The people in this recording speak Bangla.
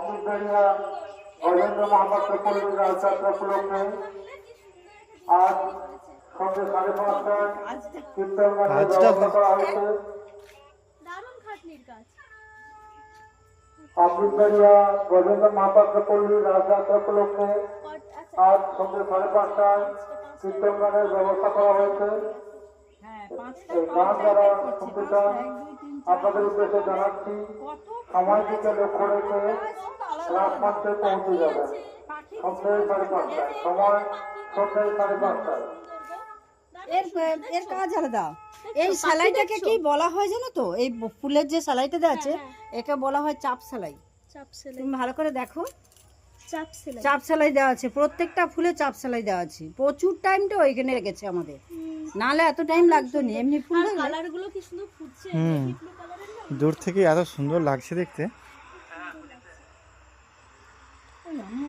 অমৃতবেড়িয়া গজেন্দ্র মহাপাত্র পল্লীর রাজযাত্রা উপলক্ষে আজ সন্ধ্যে 5:30টায় কীর্তন গানের ব্যবস্থা করা হয়েছে। অমৃতবেড়িয়া গজেন্দ্র মহাপাত্র পল্লীর রাজযাত্রা উপলক্ষে আজ সন্ধ্যে 5:30টায় কীর্তন গানের ব্যবস্থা করা হয়েছে। এই গান যারা শুনতে চান আপনাদের উদ্দেশ্যে জানাচ্ছি, সময়টিকে লক্ষ্য রেখে রাজমঞ্চে পৌঁছে যাবেন সন্ধ্যে 5:30টায়। সময় সন্ধ্যে 5:30টায়। এর কাজ আলাদা। এই সেলাইটাকে কি বলা হয় জানো তো? এই ফুলের যে সেলাইটা দেওয়া আছে একে বলা হয় চাপ সেলাই। তুমি ভালো করে দেখো, চাপ সেলাই দেওয়া আছে, প্রত্যেকটা ফুলে চাপ সেলাই দেওয়া আছে। প্রচুর টাইমটা ওইখানে লেগেছে আমাদের, নাহলে এত টাইম লাগতো না। এমনি ফুল কালারগুলো কি সুন্দর ফুটছে, দূর থেকে এত সুন্দর লাগছে দেখতে।